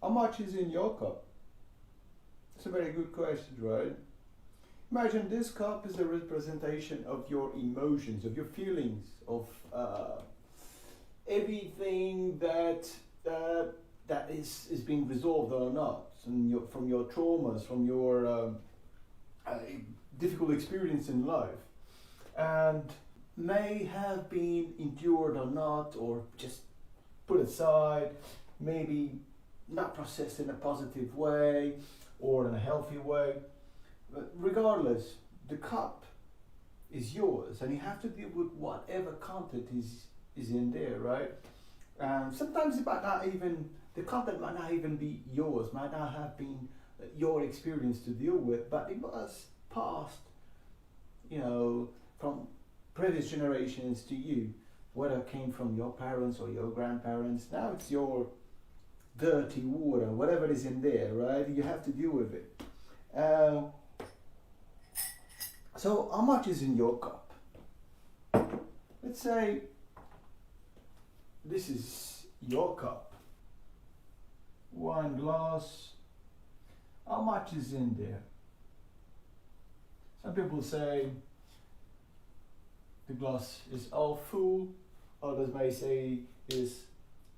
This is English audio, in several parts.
How much is in your cup? It's a very good question, right? Imagine this cup is a representation of your emotions, of your feelings, of everything that is being resolved or not, from your traumas, from your uh, difficult experience in life, and may have been endured or not, or just put aside, maybe not processed in a positive way or in a healthy way. But regardless, the cup is yours, and you have to deal with whatever content is in there, right? Sometimes it might not even the content might not even be yours, might not have been your experience to deal with, but it was passed, from previous generations to you, whether it came from your parents or your grandparents. Now it's your dirty water, whatever is in there, right? You have to deal with it. So how much is in your cup? Let's say this is your cup. One glass. How much is in there? Some people say the glass is half full, others may say is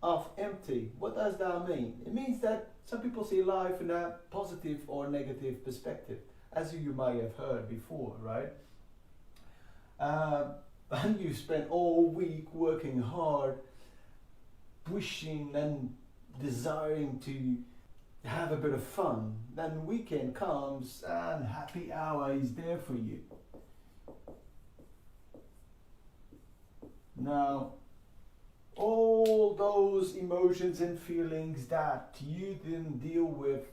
half empty. What does that mean? It means that some people see life in a positive or negative perspective, as you might have heard before, right? And you spend all week working hard, wishing and desiring to have a bit of fun. Then weekend comes and happy hour is there for you. Now, all those emotions and feelings that you didn't deal with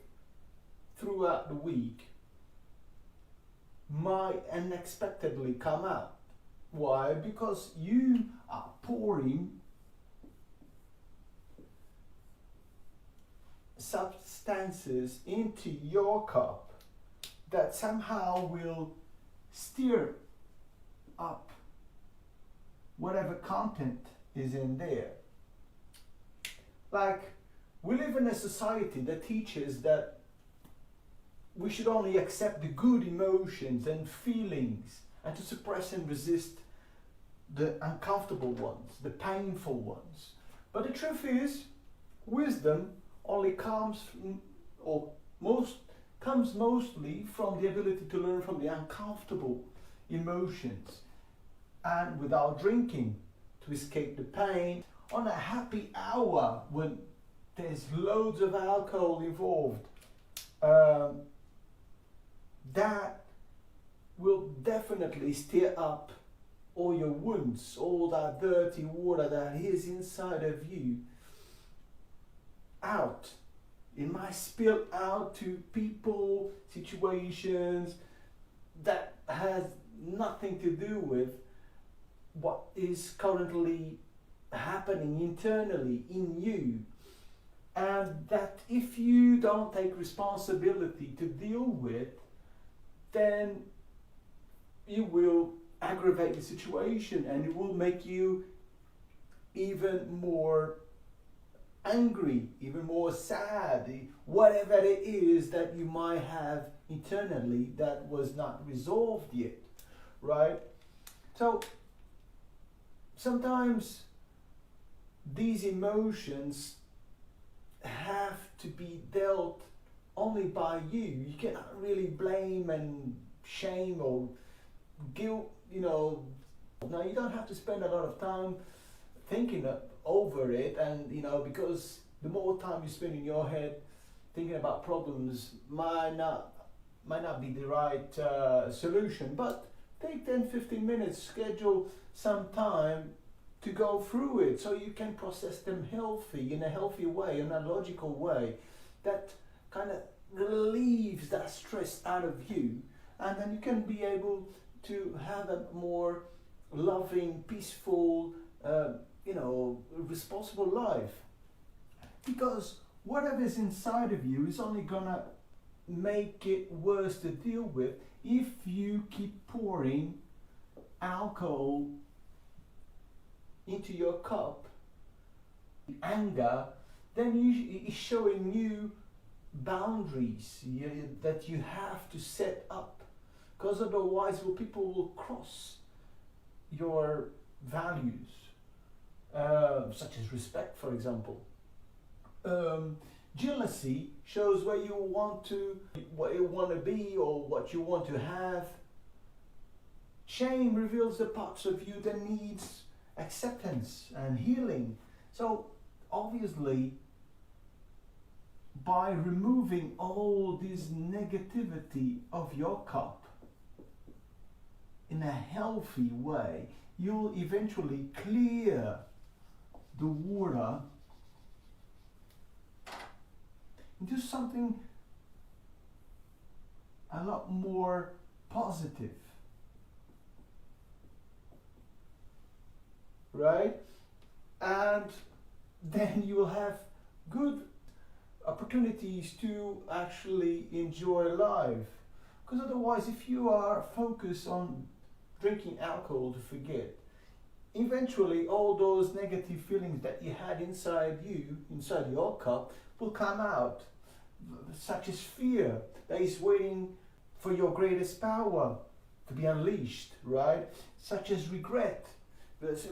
throughout the week might unexpectedly come out. Why? Because you are pouring substances into your cup that somehow will stir up whatever content is in there. Like, we live in a society that teaches that we should only accept the good emotions and feelings and to suppress and resist the uncomfortable ones, the painful ones. But the truth is, wisdom only comes comes mostly from the ability to learn from the uncomfortable emotions, and without drinking to escape the pain on a happy hour when there's loads of alcohol involved. That will definitely stir up all your wounds, all that dirty water that is inside of you out. It might spill out to people, situations that has nothing to do with what is currently happening internally in you. And that if you don't take responsibility to deal with, then you will aggravate the situation and it will make you even more angry, even more sad, whatever it is that you might have internally that was not resolved yet, right? So sometimes these emotions have to be dealt only by you. You cannot really blame and shame or guilt, Now you don't have to spend a lot of time thinking over it, and because the more time you spend in your head thinking about problems might not be the right solution. But take 10-15 minutes, schedule some time to go through it so you can process them in a healthy way, in a logical way that kind of relieves that stress out of you, and then you can be able to have a more loving, peaceful, responsible life. Because whatever is inside of you is only gonna make it worse to deal with if you keep pouring alcohol into your cup, anger then it's showing you boundaries that you have to set up, because otherwise people will cross your values, such as respect, for example. Jealousy shows what you want to be or what you want to have. Shame reveals the parts of you that needs acceptance and healing. So obviously, by removing all this negativity of your cup in a healthy way, you'll eventually clear the water into something a lot more positive. Right? And then you will have good opportunities to actually enjoy life. Because otherwise, if you are focused on drinking alcohol to forget, eventually all those negative feelings that you had inside your cup, will come out, such as fear that is waiting for your greatest power to be unleashed, right? Such as regret.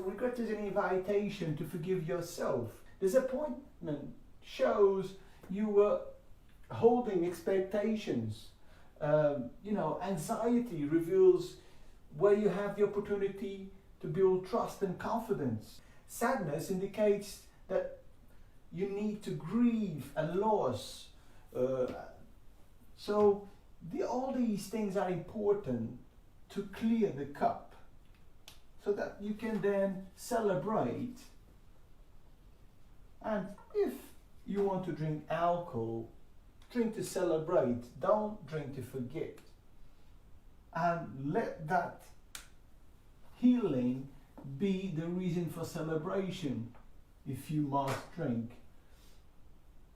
Regret is an invitation to forgive yourself. Disappointment shows you were holding expectations. Anxiety reveals where you have the opportunity to build trust and confidence. Sadness indicates that you need to grieve a loss. All these things are important to clear the cup, so that you can then celebrate. And if you want to drink alcohol, drink to celebrate, don't drink to forget. And let that healing be the reason for celebration if you must drink.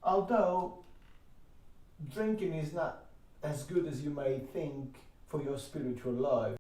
Although drinking is not as good as you may think for your spiritual life.